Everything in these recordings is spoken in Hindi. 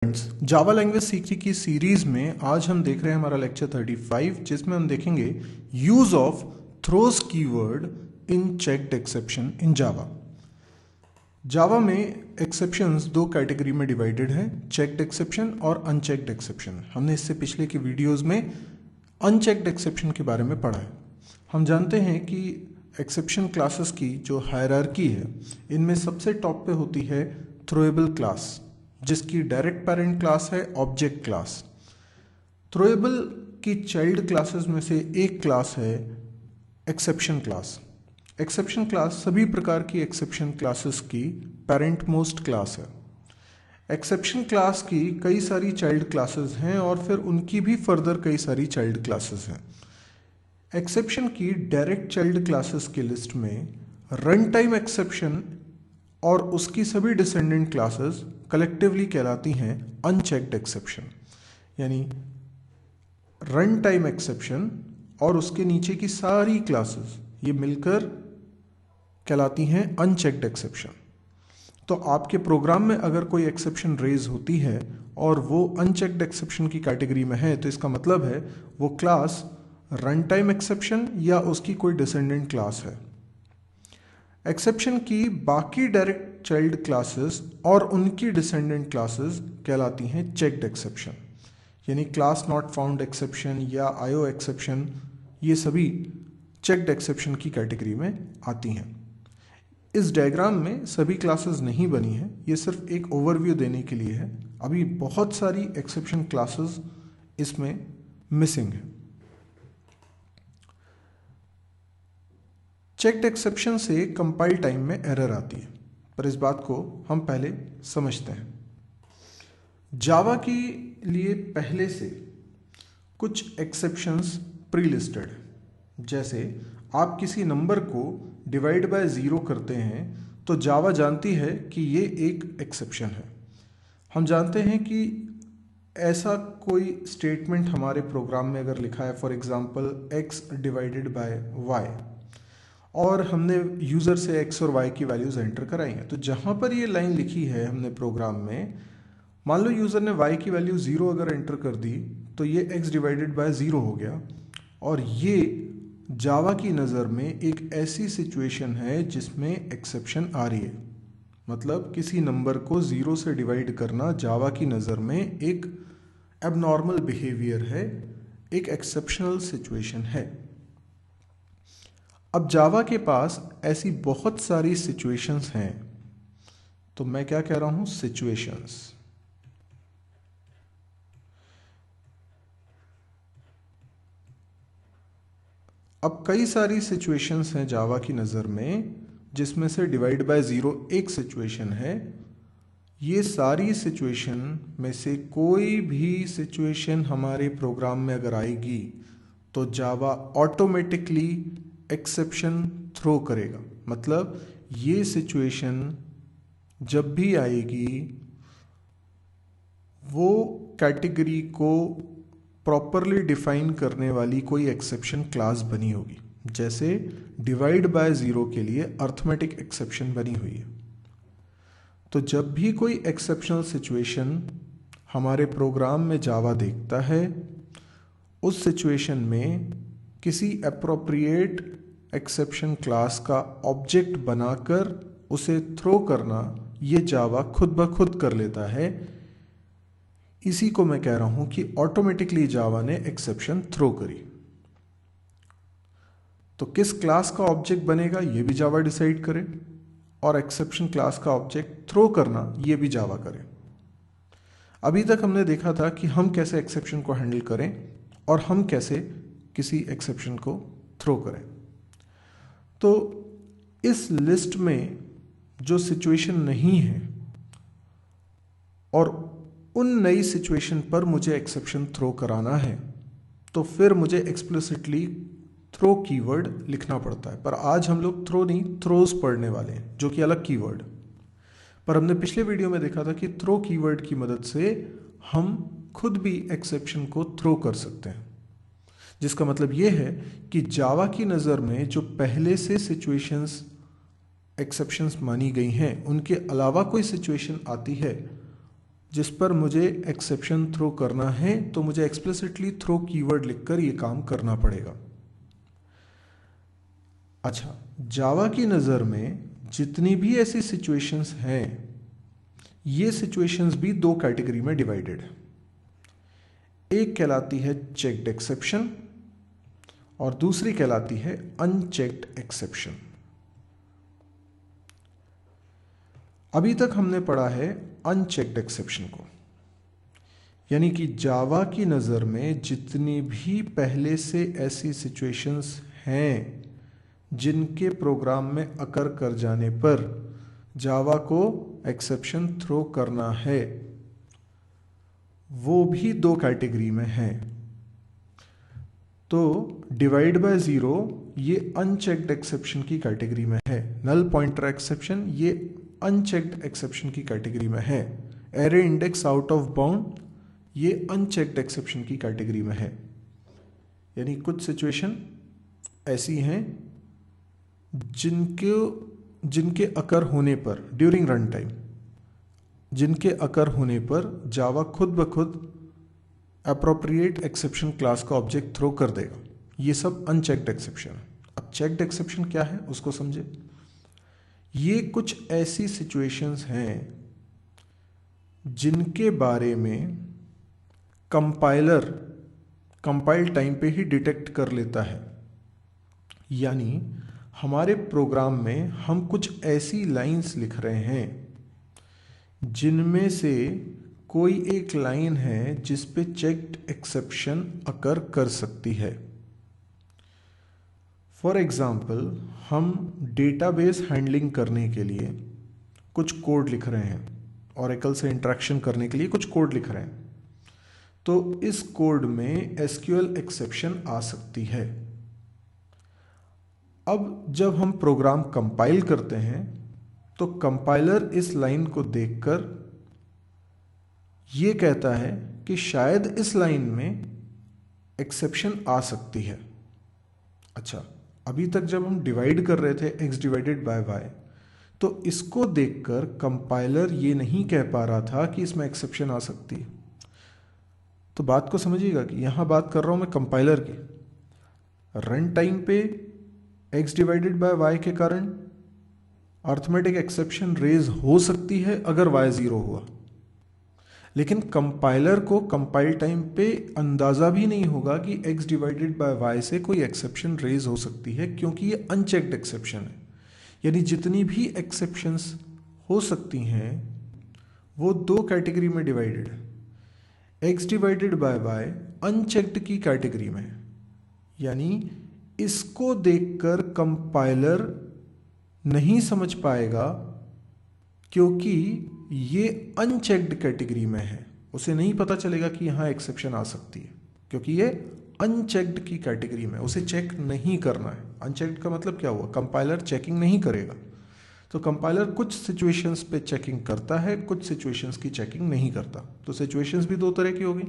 फ्रेंड्स, जावा लैंग्वेज सीखने की सीरीज में आज हम देख रहे हैं हमारा लेक्चर 35, जिसमें हम देखेंगे use of throws keyword in checked exception in Java. Java में एक्सेप्शंस दो कैटेगरी में डिवाइडेड है, चेक्ड एक्सेप्शन और अनचेक्ड एक्सेप्शन। हमने इससे पिछले के वीडियोस में अनचेक्ड एक्सेप्शन के बारे में पढ़ा है। हम जानते हैं कि एक्सेप्शन क्लासेस की जो हायरार्की है, इनमें सबसे टॉप पे होती है थ्रोएबल क्लास, जिसकी डायरेक्ट पेरेंट क्लास है ऑब्जेक्ट क्लास। थ्रोएबल की चाइल्ड क्लासेस में से एक क्लास है एक्सेप्शन क्लास। एक्सेप्शन क्लास सभी प्रकार की एक्सेप्शन क्लासेस की पेरेंट मोस्ट क्लास है। एक्सेप्शन क्लास की कई सारी चाइल्ड क्लासेस हैं और फिर उनकी भी फर्दर कई सारी चाइल्ड क्लासेस हैं। एक्सेप्शन की डायरेक्ट चाइल्ड क्लासेस की लिस्ट में रन टाइम एक्सेप्शन और उसकी सभी डिसेंडेंट क्लासेस कलेक्टिवली कहलाती हैं अनचेक्ड एक्सेप्शन। यानी रन टाइम एक्सेप्शन और उसके नीचे की सारी क्लासेस ये मिलकर कहलाती हैं अनचेक्ड एक्सेप्शन। तो आपके प्रोग्राम में अगर कोई एक्सेप्शन रेज होती है और वो अनचेक्ड एक्सेप्शन की कैटेगरी में है, तो इसका मतलब है वो क्लास रन टाइम एक्सेप्शन या उसकी कोई डिसेंडेंट क्लास है। एक्सेप्शन की बाकी डायरेक्ट चाइल्ड क्लासेस और उनकी डिसेंडेंट क्लासेस कहलाती हैं चेक्ड एक्सेप्शन। यानी क्लास नॉट फाउंड एक्सेप्शन या आईओ एक्सेप्शन, ये सभी चेक्ड एक्सेप्शन की कैटेगरी में आती हैं। इस डायग्राम में सभी क्लासेस नहीं बनी हैं, ये सिर्फ एक ओवरव्यू देने के लिए है। अभी बहुत सारी एक्सेप्शन क्लासेस इसमें मिसिंग है। चेक्ड एक्सेप्शन से कंपाइल टाइम में एरर आती है, पर इस बात को हम पहले समझते हैं। जावा के लिए पहले से कुछ एक्सेप्शंस प्री लिस्टेड है। जैसे आप किसी नंबर को डिवाइड बाय ज़ीरो करते हैं तो जावा जानती है कि ये एक एक्सेप्शन है। हम जानते हैं कि ऐसा कोई स्टेटमेंट हमारे प्रोग्राम में अगर लिखा है, for example x divided by y, और हमने यूज़र से x और y की वैल्यूज़ एंटर कराई हैं, तो जहाँ पर ये लाइन लिखी है हमने प्रोग्राम में, मान लो यूज़र ने y की वैल्यू 0 अगर एंटर कर दी तो ये x डिवाइडेड बाय 0 हो गया। और ये जावा की नज़र में एक ऐसी सिचुएशन है जिसमें एक्सेप्शन आ रही है। मतलब किसी नंबर को 0 से डिवाइड करना जावा की नज़र में एक एबनॉर्मल बिहेवियर है, एक एक्सेप्शनल सिचुएशन है। अब जावा के पास ऐसी बहुत सारी सिचुएशंस हैं, तो मैं क्या कह रहा हूं, सिचुएशंस। अब कई सारी सिचुएशंस हैं जावा की नज़र में, जिसमें से डिवाइड बाय ज़ीरो एक सिचुएशन है। ये सारी सिचुएशन में से कोई भी सिचुएशन हमारे प्रोग्राम में अगर आएगी तो जावा ऑटोमेटिकली एक्सेप्शन थ्रो करेगा। मतलब ये सिचुएशन जब भी आएगी वो कैटेगरी को प्रॉपरली डिफाइन करने वाली कोई एक्सेप्शन क्लास बनी होगी। जैसे डिवाइड बाय ज़ीरो के लिए अर्थमेटिक एक्सेप्शन बनी हुई है। तो जब भी कोई एक्सेप्शनल सिचुएशन हमारे प्रोग्राम में जावा देखता है, उस सिचुएशन में किसी अप्रोप्रिएट एक्सेप्शन क्लास का ऑब्जेक्ट बनाकर उसे थ्रो करना, ये जावा खुद ब खुद कर लेता है। इसी को मैं कह रहा हूं कि ऑटोमेटिकली जावा ने एक्सेप्शन थ्रो करी। तो किस क्लास का ऑब्जेक्ट बनेगा ये भी जावा डिसाइड करे, और एक्सेप्शन क्लास का ऑब्जेक्ट थ्रो करना ये भी जावा करे। अभी तक हमने देखा था कि हम कैसे एक्सेप्शन को हैंडल करें और हम कैसे किसी एक्सेप्शन को थ्रो करें। तो इस लिस्ट में जो सिचुएशन नहीं है और उन नई सिचुएशन पर मुझे एक्सेप्शन थ्रो कराना है, तो फिर मुझे एक्सप्लिसिटली थ्रो कीवर्ड लिखना पड़ता है। पर आज हम लोग थ्रो नहीं, थ्रोज पढ़ने वाले हैं, जो कि अलग कीवर्ड। पर हमने पिछले वीडियो में देखा था कि थ्रो कीवर्ड की मदद से हम खुद भी एक्सेप्शन को थ्रो कर सकते हैं। जिसका मतलब ये है कि जावा की नज़र में जो पहले से सिचुएशंस एक्सेप्शंस मानी गई हैं, उनके अलावा कोई सिचुएशन आती है जिस पर मुझे एक्सेप्शन थ्रो करना है, तो मुझे एक्सप्लिसिटली थ्रो कीवर्ड लिखकर ये काम करना पड़ेगा। अच्छा, जावा की नज़र में जितनी भी ऐसी सिचुएशंस हैं, ये सिचुएशंस भी दो कैटेगरी में डिवाइडेड है। एक कहलाती है चेक्ड एक्सेप्शन और दूसरी कहलाती है अनचेक्ड एक्सेप्शन। अभी तक हमने पढ़ा है अनचेक्ड एक्सेप्शन को, यानी कि जावा की नज़र में जितनी भी पहले से ऐसी सिचुएशंस हैं जिनके प्रोग्राम में अकर कर जाने पर जावा को एक्सेप्शन थ्रो करना है, वो भी दो कैटेगरी में है। तो डिवाइड बाय ज़ीरो ये अनचेक्ड एक्सेप्शन की कैटेगरी में है, नल पॉइंटर एक्सेप्शन ये अनचेक्ड एक्सेप्शन की कैटेगरी में है, array index out of bound ये अनचेक्ड एक्सेप्शन की कैटेगरी में है। यानी कुछ सिचुएशन ऐसी हैं जिनके अकर होने पर ड्यूरिंग रन टाइम, जिनके अकर होने पर जावा खुद ब खुद अप्रोप्रिएट एक्सेप्शन क्लास का ऑब्जेक्ट थ्रो कर देगा। ये सब अनचेक्ड एक्सेप्शन है। अब चेक्ड एक्सेप्शन क्या है उसको समझे। ये कुछ ऐसी सिचुएशंस हैं जिनके बारे में कंपाइल टाइम पे ही डिटेक्ट कर लेता है। यानी हमारे प्रोग्राम में हम कुछ ऐसी लाइंस लिख रहे हैं जिनमें से कोई एक लाइन है जिस पे चेक्ड एक्सेप्शन अकर कर सकती है। फॉर एग्जाम्पल, हम डेटाबेस हैंडलिंग करने के लिए कुछ कोड लिख रहे हैं, ओरेकल से इंटरेक्शन करने के लिए कुछ कोड लिख रहे हैं, तो इस कोड में एसक्यूएल एक्सेप्शन आ सकती है। अब जब हम प्रोग्राम कंपाइल करते हैं तो कंपाइलर इस लाइन को देखकर ये कहता है कि शायद इस लाइन में एक्सेप्शन आ सकती है। अच्छा, अभी तक जब हम डिवाइड कर रहे थे x डिवाइडेड बाय y, तो इसको देखकर कंपाइलर ये नहीं कह पा रहा था कि इसमें एक्सेप्शन आ सकती है। तो बात को समझिएगा कि यहां बात कर रहा हूं मैं कंपाइलर की। रन टाइम पे x डिवाइडेड बाय y के कारण अर्थमेटिक एक्सेप्शन रेज हो सकती है अगर y 0 हुआ, लेकिन कंपाइलर को कंपाइल टाइम पे अंदाजा भी नहीं होगा कि x डिवाइडेड बाय y से कोई एक्सेप्शन रेज हो सकती है, क्योंकि ये अनचेक्ड एक्सेप्शन है। यानी जितनी भी एक्सेप्शंस हो सकती हैं वो दो कैटेगरी में डिवाइडेड है। x divided by y unchecked की कैटेगरी में है, यानी इसको देखकर कंपाइलर नहीं समझ पाएगा क्योंकि ये अनचेक्ड कैटेगरी में है। उसे नहीं पता चलेगा कि यहाँ एक्सेप्शन आ सकती है, क्योंकि ये अनचेक्ड की कैटेगरी में, उसे चेक नहीं करना है। अनचेक्ड का मतलब क्या हुआ, कंपाइलर चेकिंग नहीं करेगा। तो कंपाइलर कुछ सिचुएशंस पे चेकिंग करता है, कुछ सिचुएशंस की चेकिंग नहीं करता। तो सिचुएशंस भी दो तरह की होगी।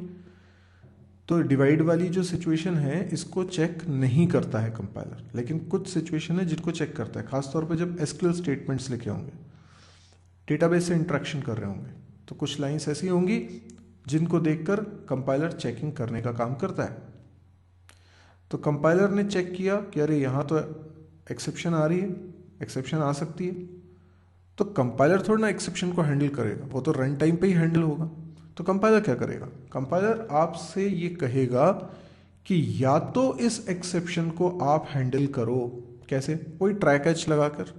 तो डिवाइड वाली जो सिचुएशन है इसको चेक नहीं करता है कंपाइलर, लेकिन कुछ सिचुएशन है जिनको चेक करता है, खासतौर पर जब एसक्यूएल स्टेटमेंट्स लिखे होंगे, डेटाबेस से इंटरेक्शन कर रहे होंगे, तो कुछ लाइंस ऐसी होंगी जिनको देखकर कंपाइलर चेकिंग करने का काम करता है। तो कंपाइलर ने चेक किया कि अरे यहाँ तो एक्सेप्शन आ रही है, एक्सेप्शन आ सकती है, तो कंपाइलर थोड़ा ना एक्सेप्शन को हैंडल करेगा, वो तो रन टाइम पे ही हैंडल होगा। तो कंपाइलर क्या करेगा, कंपाइलर आपसे ये कहेगा कि या तो इस एक्सेप्शन को आप हैंडल करो, कैसे, कोई ट्राई कैच लगाकर,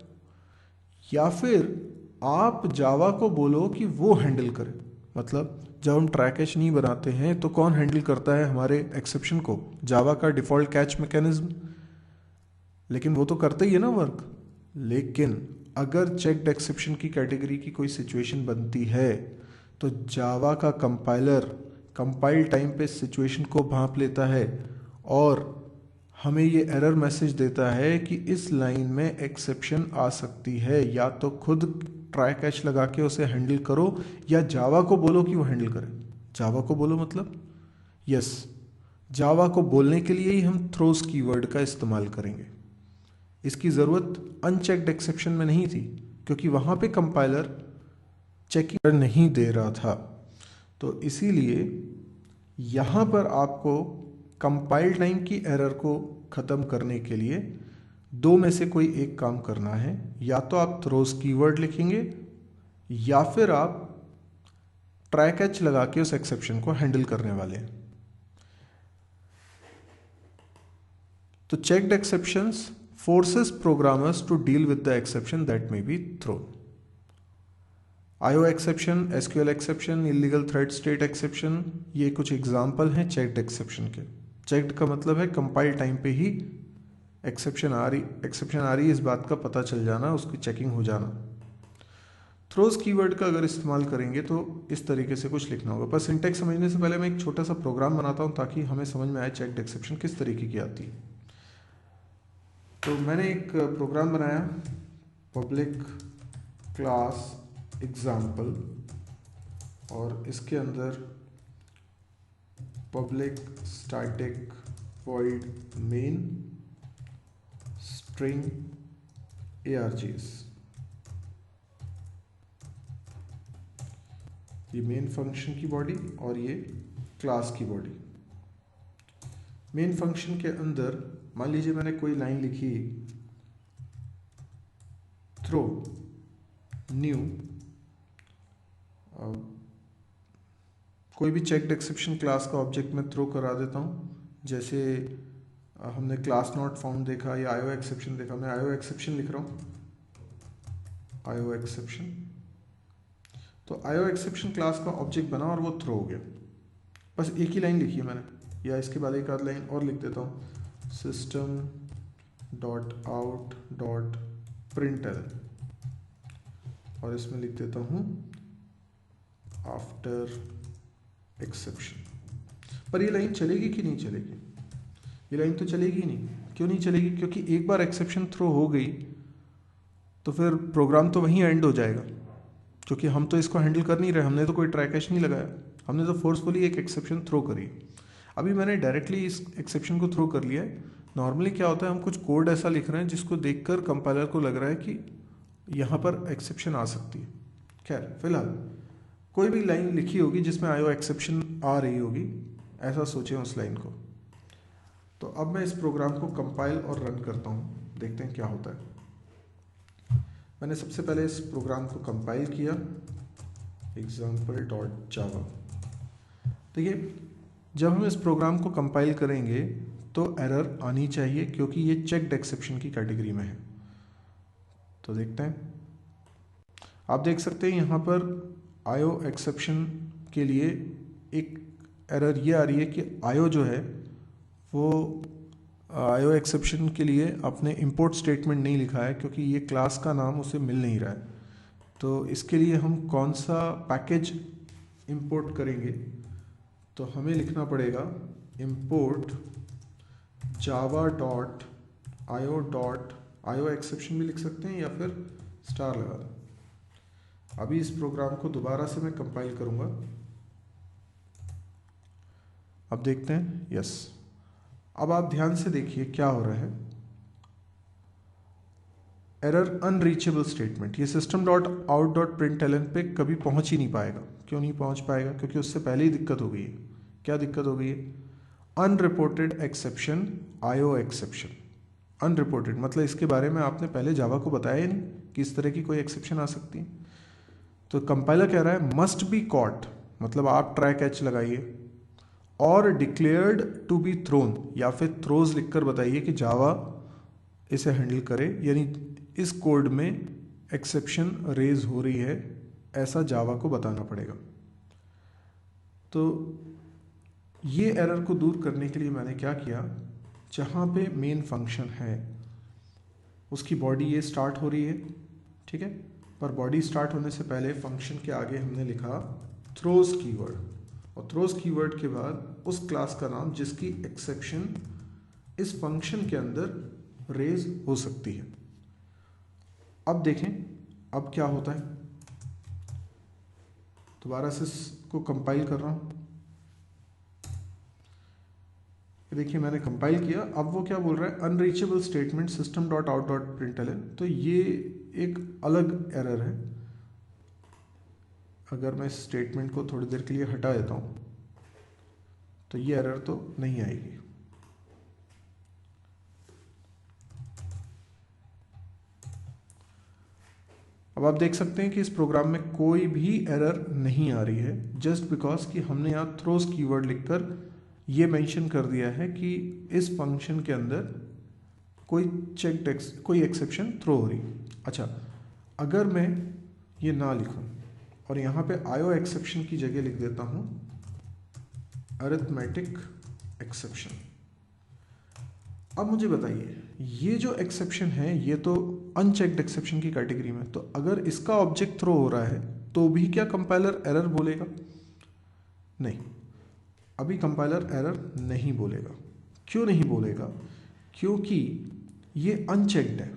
या फिर आप जावा को बोलो कि वो हैंडल करे। मतलब जब हम ट्राई कैच नहीं बनाते हैं तो कौन हैंडल करता है हमारे एक्सेप्शन को, जावा का डिफॉल्ट कैच मैकेनिज्म, लेकिन वो तो करते ही है ना वर्क। लेकिन अगर चेक्ड एक्सेप्शन की कैटेगरी की कोई सिचुएशन बनती है तो जावा का कंपाइलर कंपाइल टाइम पे सिचुएशन को भांप लेता है और हमें ये एरर मैसेज देता है कि इस लाइन में एक्सेप्शन आ सकती है, या तो खुद ट्राई कैच लगा के उसे हैंडल करो या जावा को बोलो कि वो हैंडल करे। जावा को बोलो मतलब यस, जावा को बोलने के लिए ही हम थ्रोस कीवर्ड का इस्तेमाल करेंगे। इसकी ज़रूरत अनचेक्ड एक्सेप्शन में नहीं थी, क्योंकि वहाँ पे कंपाइलर चेकिंग नहीं दे रहा था। तो इसीलिए यहाँ पर आपको कंपाइल टाइम की एरर को ख़त्म करने के लिए दो में से कोई एक काम करना है। या तो आप थ्रोज कीवर्ड लिखेंगे या फिर आप ट्राई कैच लगा के उस एक्सेप्शन को हैंडल करने वाले हैं। तो checked exceptions forces programmers to deal with the exception that may be thrown. IO exception, SQL exception, illegal thread state exception, ये कुछ एग्जाम्पल हैं चेक्ड एक्सेप्शन के। चेक्ड का मतलब है कंपाइल टाइम पे ही एक्सेप्शन आ रही इस बात का पता चल जाना, उसकी चेकिंग हो जाना। थ्रोज कीवर्ड का अगर इस्तेमाल करेंगे तो इस तरीके से कुछ लिखना होगा। पर सिंटैक्स समझने से पहले मैं एक छोटा सा प्रोग्राम बनाता हूँ ताकि हमें समझ में आए चेक्ड एक्सेप्शन किस तरीके की आती है। तो मैंने एक प्रोग्राम बनाया, पब्लिक क्लास एग्जाम्पल, और इसके अंदर public static void main string args। ये मेन फंक्शन की बॉडी और ये क्लास की बॉडी। मेन फंक्शन के अंदर मान लीजिए मैंने कोई लाइन लिखी, थ्रो न्यू, कोई भी चेक्ड एक्सेप्शन क्लास का ऑब्जेक्ट में थ्रो करा देता हूँ। जैसे हमने क्लास नॉट फाउंड देखा या IO एक्सेप्शन देखा, मैं IO एक्सेप्शन लिख रहा हूँ, IO एक्सेप्शन। तो IO एक्सेप्शन क्लास का ऑब्जेक्ट बना और वो थ्रो हो गया। बस एक ही लाइन लिखी है मैंने, या इसके बाद एक आध लाइन और लिख देता हूँ, system डॉट आउट डॉट प्रिंटल, और इसमें लिख देता हूँ आफ्टर एक्सेप्शन। पर ये लाइन चलेगी कि नहीं चलेगी? ये लाइन तो चलेगी नहीं। क्यों नहीं चलेगी? क्योंकि एक बार एक्सेप्शन थ्रो हो गई तो फिर प्रोग्राम तो वहीं एंड हो जाएगा, क्योंकि हम तो इसको हैंडल कर नहीं रहे, हमने तो कोई ट्राई कैच नहीं लगाया, हमने तो फोर्सफुली एक एक्सेप्शन थ्रो करी। अभी मैंने डायरेक्टली इस एक्सेप्शन को थ्रो कर लिया है। नॉर्मली क्या होता है, हम कुछ कोड ऐसा लिख रहे हैं जिसको देखकर कंपाइलर को लग रहा है कि यहाँ पर एक्सेप्शन आ सकती है। खैर, फिलहाल कोई भी लाइन लिखी होगी जिसमें IO एक्सेप्शन आ रही होगी, ऐसा सोचें उस लाइन को। तो अब मैं इस प्रोग्राम को कंपाइल और रन करता हूँ, देखते हैं क्या होता है। मैंने सबसे पहले इस प्रोग्राम को कंपाइल किया, example.java। देखिए, जब हम इस प्रोग्राम को कंपाइल करेंगे तो एरर आनी चाहिए, क्योंकि ये चेक्ड एक्सेप्शन की कैटेगरी में है। तो देखते हैं, आप देख सकते हैं यहाँ पर IO एक्सेप्शन के लिए एक एरर ये आ रही है कि IO जो है वो IO एक्सेप्शन के लिए आपने इंपोर्ट स्टेटमेंट नहीं लिखा है, क्योंकि ये क्लास का नाम उसे मिल नहीं रहा है। तो इसके लिए हम कौन सा पैकेज इंपोर्ट करेंगे, तो हमें लिखना पड़ेगा import Java dot IO exception भी लिख सकते हैं या फिर स्टार लगा दें। अभी इस प्रोग्राम को दोबारा से मैं कंपाइल करूंगा। अब देखते हैं, यस। अब आप ध्यान से देखिए क्या हो रहा है। एरर अनरीचेबल स्टेटमेंट, ये system dot out dot println पे कभी पहुंच ही नहीं पाएगा। क्यों नहीं पहुंच पाएगा? क्योंकि उससे पहले ही दिक्कत हो गई है। क्या दिक्कत हो गई है? Unreported exception, IO exception. Unreported मतलब इसके बारे में आपने पहले जावा को बताया ही नहीं कि इस तरह की कोई एक्सेप्शन आ सकती है। तो कंपाइलर कह रहा है मस्ट बी कॉट, मतलब आप ट्राई कैच लगाइए, और डिक्लेयर्ड टू बी थ्रोन, या फिर थ्रोज लिखकर बताइए कि जावा इसे हैंडल करे, यानी इस कोड में एक्सेप्शन रेज हो रही है, ऐसा जावा को बताना पड़ेगा। तो ये एरर को दूर करने के लिए मैंने क्या किया, जहाँ पे मेन फंक्शन है उसकी बॉडी ये स्टार्ट हो रही है, ठीक है, पर बॉडी स्टार्ट होने से पहले फंक्शन के आगे हमने लिखा थ्रोज कीवर्ड, और थ्रोज कीवर्ड के बाद उस क्लास का नाम जिसकी एक्सेप्शन इस फंक्शन के अंदर रेज हो सकती है। अब देखें अब क्या होता है। दोबारा से इसको कंपाइल कर रहा हूँ। देखिए मैंने कंपाइल किया, अब वो क्या बोल रहा है, unreachable statement system dot out dot println. तो ये एक अलग एरर है। अगर मैं इस स्टेटमेंट को थोड़ी देर के लिए हटा देता हूँ तो ये एरर तो नहीं आएगी। अब आप देख सकते हैं कि इस प्रोग्राम में कोई भी एरर नहीं आ रही है, जस्ट बिकॉज कि हमने यहाँ थ्रोज कीवर्ड लिखकर ये मेंशन कर दिया है कि इस फंक्शन के अंदर कोई एक्सेप्शन थ्रो हो रही। अच्छा, अगर मैं ये ना लिखूं और यहाँ पे आयो एक्सेप्शन की जगह लिख देता हूँ अरिथमेटिक एक्सेप्शन। अब मुझे बताइए, ये जो एक्सेप्शन है ये तो अनचेक्ड एक्सेप्शन की कैटेगरी में, तो अगर इसका ऑब्जेक्ट थ्रो हो रहा है तो भी क्या कंपाइलर एरर बोलेगा? नहीं, अभी कंपाइलर एरर नहीं बोलेगा। क्यों नहीं बोलेगा? क्योंकि ये अनचेक्ड है।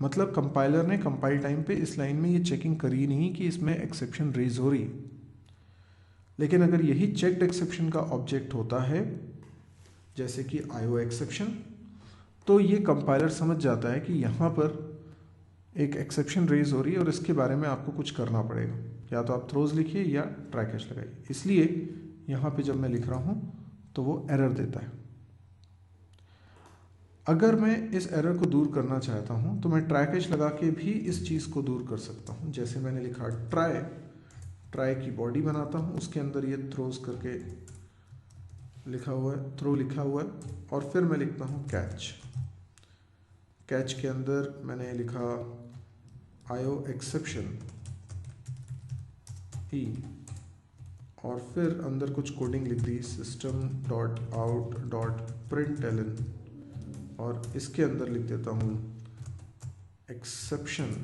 मतलब कंपाइलर ने कंपाइल टाइम पे इस लाइन में ये चेकिंग करी नहीं कि इसमें एक्सेप्शन रेज हो रही है। लेकिन अगर यही चेक्ड एक्सेप्शन का ऑब्जेक्ट होता है, जैसे कि आईओ एक्सेप्शन, तो ये कंपाइलर समझ जाता है कि यहाँ पर एक एक्सेप्शन रेज हो रही है और इसके बारे में आपको कुछ करना पड़ेगा, या तो आप थ्रोज लिखिए या ट्राई कैच लगाइए। इसलिए यहाँ पे जब मैं लिख रहा हूँ तो वो एरर देता है। अगर मैं इस एरर को दूर करना चाहता हूँ तो मैं ट्राई कैच लगा के भी इस चीज़ को दूर कर सकता हूँ। जैसे मैंने लिखा ट्राई की बॉडी बनाता हूँ, उसके अंदर ये थ्रोज करके लिखा हुआ है, थ्रो लिखा हुआ है, और फिर मैं लिखता हूँ कैच के अंदर मैंने लिखा आयो एक्सेप्शन ई, और फिर अंदर कुछ कोडिंग लिख दी system.out.println, और इसके अंदर लिख देता हूँ एक्सेप्शन,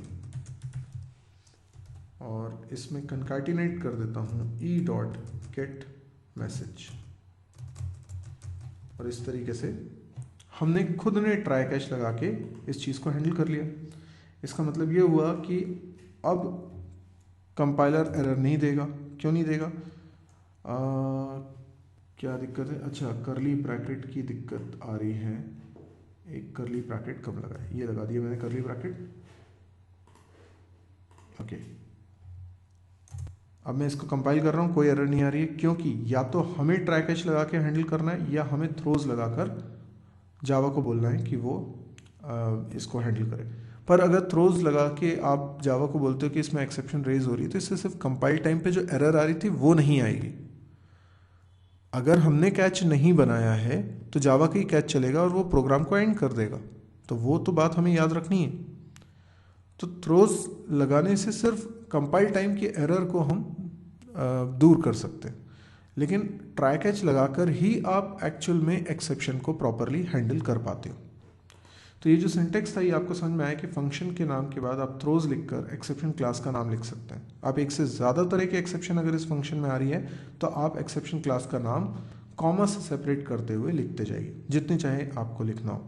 और इसमें कंकैटिनेट कर देता हूँ e.getMessage। और इस तरीके से हमने खुद ने ट्राई कैच लगा के इस चीज़ को हैंडल कर लिया। इसका मतलब ये हुआ कि अब कंपाइलर एरर नहीं देगा। क्यों नहीं देगा? क्या दिक्कत है? अच्छा, करली ब्रैकेट की दिक्कत आ रही है। एक करली ब्रैकेट कब लगा है? ये लगा दिया मैंने करली ब्रैकेट। ओके, अब मैं इसको कंपाइल कर रहा हूँ, कोई एरर नहीं आ रही है, क्योंकि या तो हमें ट्राई कैच लगा के हैंडल करना है या हमें थ्रोज लगाकर जावा को बोलना है कि वो इसको हैंडल करे। पर अगर थ्रोज लगा के आप जावा को बोलते हो कि इसमें एक्सेप्शन रेज हो रही है, तो इससे सिर्फ कंपाइल टाइम पे जो एरर आ रही थी वो नहीं आएगी। अगर हमने कैच नहीं बनाया है तो जावा का ही कैच चलेगा और वो प्रोग्राम को एंड कर देगा। तो वो तो बात हमें याद रखनी है। तो थ्रोज लगाने से सिर्फ कंपाइल टाइम की एरर को हम दूर कर सकते हैं, लेकिन ट्राई कैच लगाकर ही आप एक्चुअल में एक्सेप्शन को प्रॉपरली हैंडल कर पाते हो। तो ये जो सिंटेक्स था ये आपको समझ में आया कि फंक्शन के नाम के बाद आप थ्रोज लिखकर एक्सेप्शन क्लास का नाम लिख सकते हैं। आप एक से ज़्यादा तरह की एक्सेप्शन अगर इस फंक्शन में आ रही है तो आप एक्सेप्शन क्लास का नाम कॉमा से सेपरेट करते हुए लिखते जाइए, जितने चाहे आपको लिखना हो।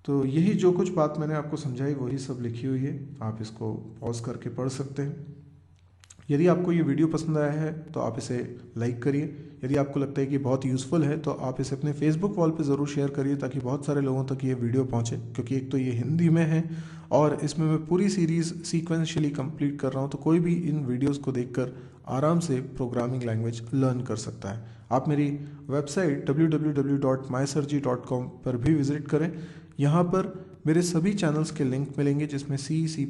तो यही जो कुछ बात मैंने आपको समझाई वही सब लिखी हुई है, आप इसको पॉज करके पढ़ सकते हैं। यदि आपको ये वीडियो पसंद आया है तो आप इसे लाइक करिए। यदि आपको लगता है कि बहुत यूज़फुल है तो आप इसे अपने फेसबुक वॉल पे ज़रूर शेयर करिए, ताकि बहुत सारे लोगों तक ये वीडियो पहुंचे। क्योंकि एक तो ये हिंदी में है और इसमें मैं पूरी सीरीज़ सीक्वेंशियली कंप्लीट कर रहा हूँ, तो कोई भी इन वीडियोस को देखकर आराम से प्रोग्रामिंग लैंग्वेज लर्न कर सकता है। आप मेरी वेबसाइट www.mysurgy.com पर भी विजिट करें। यहाँ पर मेरे सभी चैनल्स के लिंक मिलेंगे, जिसमें C, C++,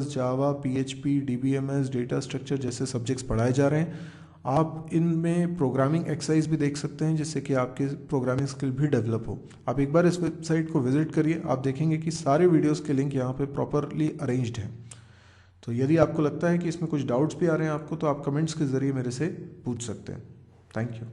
जावा, PHP, DBMS, डेटा स्ट्रक्चर जैसे सब्जेक्ट्स पढ़ाए जा रहे हैं। आप इनमें प्रोग्रामिंग एक्सरसाइज भी देख सकते हैं, जिससे कि आपके प्रोग्रामिंग स्किल भी डेवलप हो। आप एक बार इस वेबसाइट को विजिट करिए, आप देखेंगे कि सारे वीडियोस के लिंक यहाँ पे प्रॉपरली अरेंज्ड हैं। तो यदि आपको लगता है कि इसमें कुछ डाउट्स भी आ रहे हैं आपको, तो आप कमेंट्स के ज़रिए मेरे से पूछ सकते हैं। Thank you.